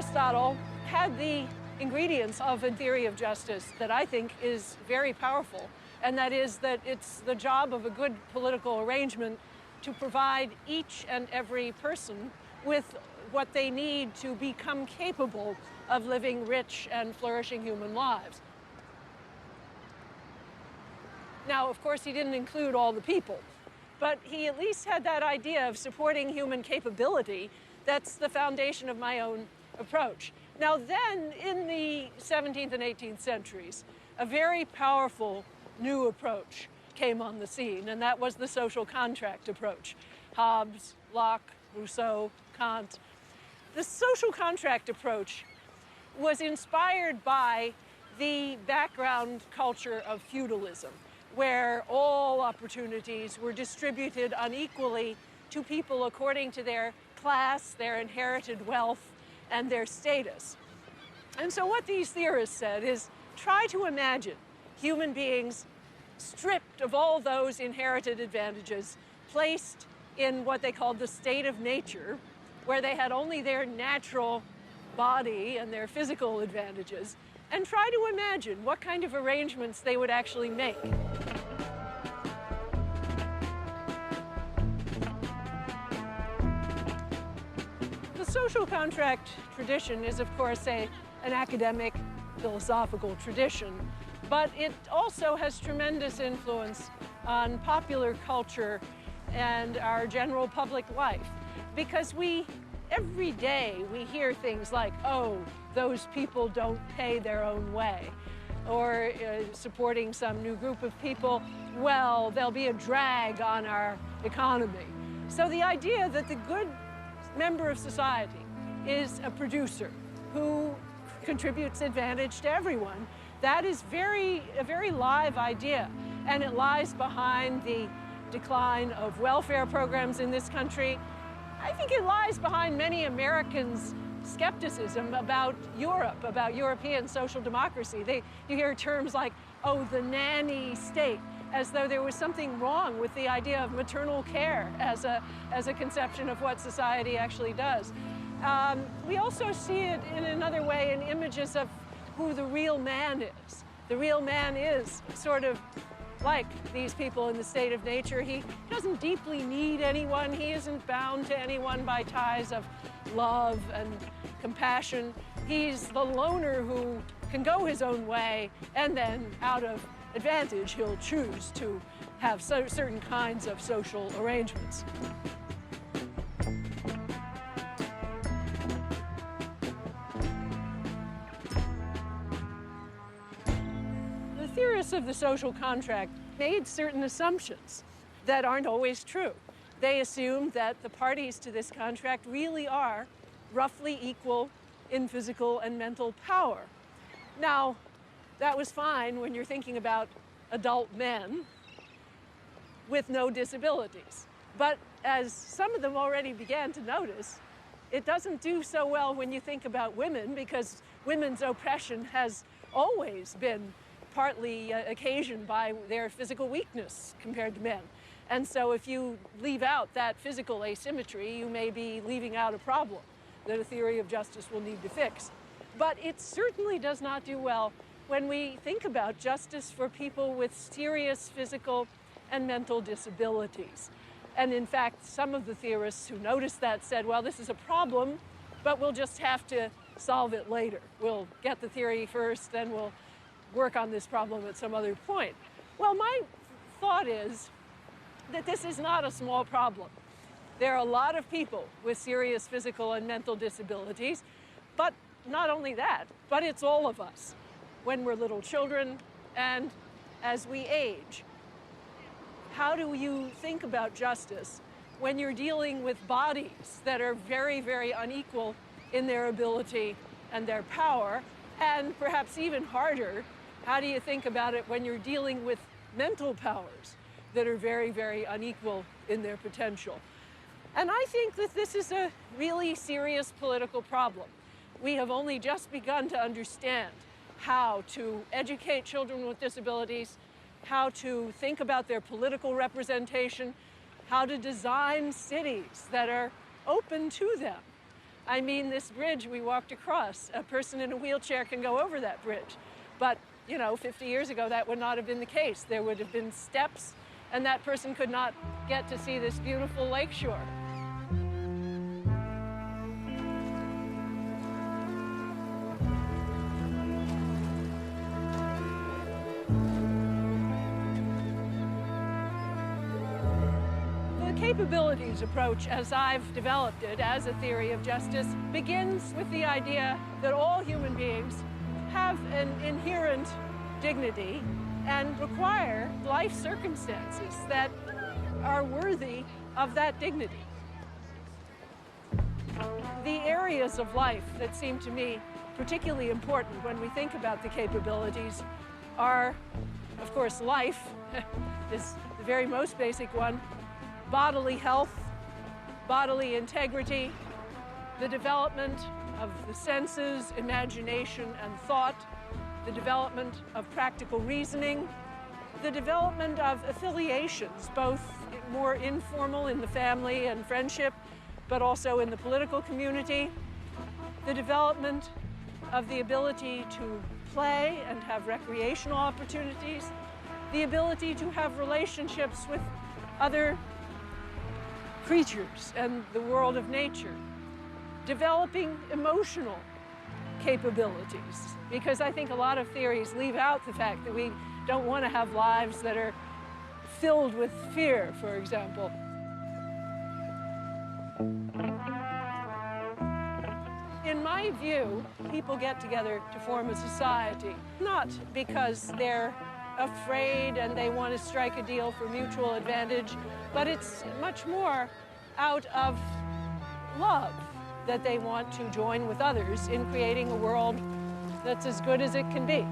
Aristotle had the ingredients of a theory of justice that I think is very powerful, and that is that it's the job of a good political arrangement to provide each and every person with what they need to become capable of living rich and flourishing human lives. Now, of course, he didn't include all the people, but he at least had that idea of supporting human capability. That's the foundation of my own approach. Now then, in the 17th and 18th centuries, a very powerful new approach came on the scene, and that was the social contract approach. Hobbes, Locke, Rousseau, Kant. The social contract approach was inspired by the background culture of feudalism, where all opportunities were distributed unequally to people according to their class, their inherited wealth, and their status. And so what these theorists said is, try to imagine human beings stripped of all those inherited advantages, placed in what they called the state of nature, where they had only their natural body and their physical advantages, and try to imagine what kind of arrangements they would actually make. The social contract tradition is, of course, an academic, philosophical tradition, but it also has tremendous influence on popular culture and our general public life, because every day we hear things like, oh, those people don't pay their own way, or supporting some new group of people, well, they'll be a drag on our economy. So the idea that the good member of society is a producer who contributes advantage to everyone, that is a very live idea, and it lies behind the decline of welfare programs in this country. I think it lies behind many Americans' skepticism about Europe, about European social democracy. You hear terms like, oh, the nanny state, as though there was something wrong with the idea of maternal care as a conception of what society actually does. We also see it in another way in images of who the real man is. The real man is sort of like these people in the state of nature. He doesn't deeply need anyone. He isn't bound to anyone by ties of love and compassion. He's the loner who can go his own way, and then out of advantage, he'll choose to have certain kinds of social arrangements. The theorists of the social contract made certain assumptions that aren't always true. They assumed that the parties to this contract really are roughly equal in physical and mental power. Now, that was fine when you're thinking about adult men with no disabilities. But as some of them already began to notice, it doesn't do so well when you think about women, because women's oppression has always been partly occasioned by their physical weakness compared to men. And so if you leave out that physical asymmetry, you may be leaving out a problem that a theory of justice will need to fix. But it certainly does not do well when we think about justice for people with serious physical and mental disabilities. And in fact, some of the theorists who noticed that said, well, this is a problem, but we'll just have to solve it later. We'll get the theory first, then we'll work on this problem at some other point. Well, my thought is that this is not a small problem. There are a lot of people with serious physical and mental disabilities, but not only that, but it's all of us when we're little children and as we age. How do you think about justice when you're dealing with bodies that are very, very unequal in their ability and their power? And perhaps even harder, how do you think about it when you're dealing with mental powers that are very, very unequal in their potential? And I think that this is a really serious political problem. We have only just begun to understand how to educate children with disabilities, how to think about their political representation, how to design cities that are open to them. I mean this bridge we walked across. A person in a wheelchair can go over that bridge. But, 50 years ago, that would not have been the case. There would have been steps, and that person could not get to see this beautiful lakeshore. Capabilities approach, as I've developed it as a theory of justice, begins with the idea that all human beings have an inherent dignity and require life circumstances that are worthy of that dignity. The areas of life that seem to me particularly important when we think about the capabilities are, of course, life, is the very most basic one, bodily health, bodily integrity, the development of the senses, imagination, and thought, the development of practical reasoning, the development of affiliations, both more informal in the family and friendship, but also in the political community, the development of the ability to play and have recreational opportunities, the ability to have relationships with other creatures and the world of nature, developing emotional capabilities, because I think a lot of theories leave out the fact that we don't want to have lives that are filled with fear, for example. In my view, people get together to form a society, not because they're afraid and they want to strike a deal for mutual advantage, but it's much more out of love that they want to join with others in creating a world that's as good as it can be.